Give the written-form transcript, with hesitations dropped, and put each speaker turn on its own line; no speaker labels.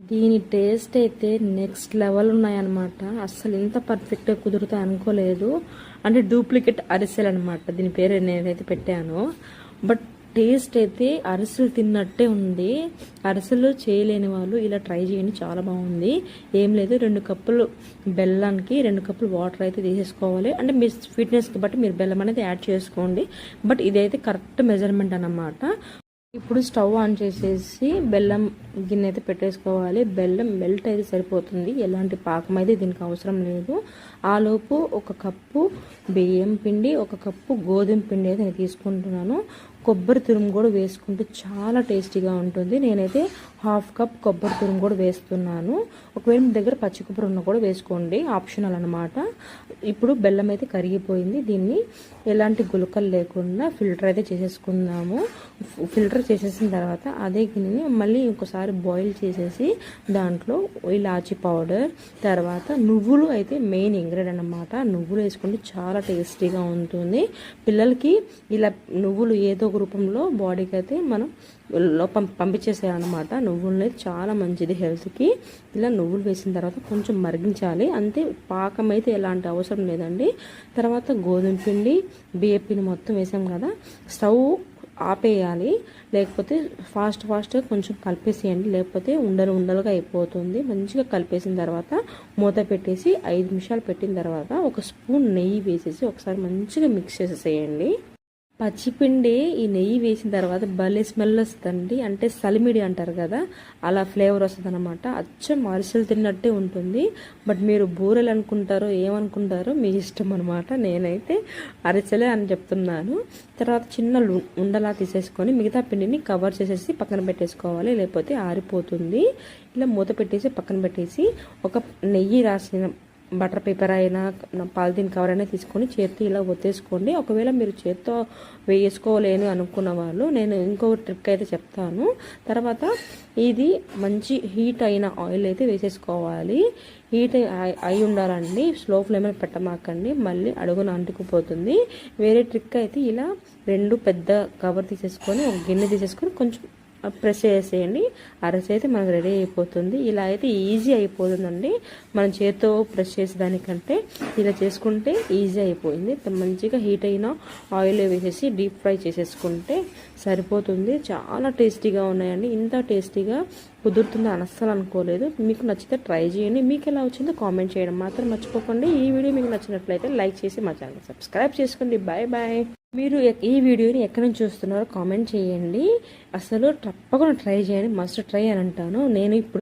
దీని టేస్ట్ అయితే next level ఉన్నాయన్నమాట. అస్సలు ఇంత పర్ఫెక్ట్గా కుదురుతాయి అనుకోలేదు. అంటే డూప్లికేట్ అరిసెలు అనమాట దీని పేరు నేనైతే పెట్టాను. బట్ టేస్ట్ అయితే అరిసెలు తిన్నట్టే ఉంది. అరిసెలు చేయలేని వాళ్ళు ఇలా ట్రై చేయండి, చాలా బాగుంది. ఏం లేదు, 2 కప్పులు బెల్లానికి 2 కప్పులు వాటర్ అయితే తీసేసుకోవాలి. అంటే మీ స్వీట్నెస్కి బట్టి మీరు బెల్లం అనేది యాడ్ చేసుకోండి. బట్ ఇదైతే కరెక్ట్ మెజర్మెంట్ అన్నమాట. ఇప్పుడు స్టవ్ ఆన్ చేసేసి బెల్లం గిన్నె అయితే పెట్టేసుకోవాలి. బెల్లం మెల్ట్ అయితే సరిపోతుంది, ఎలాంటి పాకం అయితే దీనికి అవసరం లేదు. ఆలోపు 1 కప్పు బియ్యం పిండి, 1 కప్పు గోధుమ పిండి అయితే నేను తీసుకుంటున్నాను. కొబ్బరి తురుము కూడా వేసుకుంటే చాలా టేస్టీగా ఉంటుంది. నేనైతే 1/2 కప్ కొబ్బరి తురుము కూడా వేస్తున్నాను. ఒకవేళ మీ దగ్గర పచ్చి కొబ్బరి ఉన్న కూడా వేసుకోండి, ఆప్షనల్ అనమాట. ఇప్పుడు బెల్లం అయితే కరిగిపోయింది. దీన్ని ఎలాంటి గులకలు లేకుండా ఫిల్టర్ అయితే చేసేసుకుందాము. ఫిల్టర్ చేసేసిన తర్వాత అదే గిన్నెని మళ్ళీ ఇంకోసారి బాయిల్ చేసేసి దాంట్లో ఇలాచీ పౌడర్, తర్వాత నువ్వులు అయితే మెయిన్ ఇంగ్రీడియంట్ అన్నమాట. నువ్వులు వేసుకుంటే చాలా టేస్టీగా ఉంటుంది. పిల్లలకి ఇలా నువ్వులు ఏదో ఒక రూపంలో బాడీకి అయితే మనం పంపించేసేయాలన్నమాట. నువ్వులు చాలా మంచిది హెల్త్కి. ఇలా నువ్వులు వేసిన తర్వాత కొంచెం మరిగించాలి అంతే, పాకం అయితే ఎలాంటి అవసరం లేదండి. తర్వాత గోధుమ పిండి, బియ్యం పిండి మొత్తం వేసాం కదా, స్టవ్ ఆపేయాలి. లేకపోతే ఫాస్ట్గా కొంచెం కలిపేసేయండి, లేకపోతే ఉండలుగా అయిపోతుంది. మంచిగా కలిపేసిన తర్వాత మూత పెట్టేసి 5 నిమిషాలు పెట్టిన తర్వాత 1 స్పూన్ నెయ్యి వేసేసి ఒకసారి మంచిగా మిక్స్ చేసేసేయండి. పచ్చిపిండి ఈ నెయ్యి వేసిన తర్వాత భలే స్మెల్ వస్తుందండి. అంటే సలిమిడి అంటారు కదా, అలా ఫ్లేవర్ వస్తుంది అనమాట. అచ్చం అరిసెలు తిన్నట్టే ఉంటుంది. బట్ మీరు బూరెలు అనుకుంటారో ఏమనుకుంటారో మీ ఇష్టం అనమాట. నేనైతే అరిసెలే అని చెప్తున్నాను. తర్వాత చిన్న ఉండలా తీసేసుకొని మిగతా పిండిని కవర్ చేసేసి పక్కన పెట్టేసుకోవాలి, లేకపోతే ఆరిపోతుంది. ఇలా మూత పెట్టేసి పక్కన పెట్టేసి ఒక నెయ్యి రాసిన బటర్ పేపర్ అయినా పాలిథిన్ కవర్ అయినా తీసుకొని చేతితో ఇలా ఒత్తేసుకోండి. ఒకవేళ మీరు చేతితో వేసుకోలేను అనుకున్న వాళ్ళు నేను ఇంకో ట్రిక్ అయితే చెప్తాను. తర్వాత ఇది మంచి హీట్ అయిన ఆయిల్ అయితే వేసేసుకోవాలి. హీట్ అయి ఉండాలండి, స్లో ఫ్లేమ్లో పెట్టమాకండి, మళ్ళీ అడుగున అంటుకుపోతుంది. వేరే ట్రిక్ అయితే ఇలా 2 పెద్ద కవర్ తీసేసుకొని ఒక గిన్నె తీసేసుకొని కొంచెం ప్రెస్ చేసేయండి. అరిసె అయితే మనకు రెడీ అయిపోతుంది. ఇలా అయితే ఈజీ అయిపోతుందండి. మనం చేతితో ప్రెస్ చేసేదానికంటే ఇలా చేసుకుంటే ఈజీ అయిపోయింది. మంచిగా హీట్ అయిన ఆయిల్ వేసేసి డీప్ ఫ్రై చేసేసుకుంటే సరిపోతుంది. చాలా టేస్టీగా ఉన్నాయండి. ఇంత టేస్టీగా కుదురుతుందో అస్సలు అనుకోలేదు. మీకు నచ్చితే ట్రై చేయండి. మీకు ఎలా వచ్చిందో కామెంట్ చేయడం మాత్రం మర్చిపోకండి. ఈ వీడియో మీకు నచ్చినట్లయితే లైక్ చేసి మా ఛానల్ సబ్స్క్రైబ్ చేసుకోండి. బాయ్. మీరు ఈ వీడియోని ఎక్కడి నుంచి చూస్తున్నారో కామెంట్ చేయండి. అసలు తప్పకుండా ట్రై చేయండి, మస్ట్ ట్రై అని అంటాను నేను. ఇప్పుడు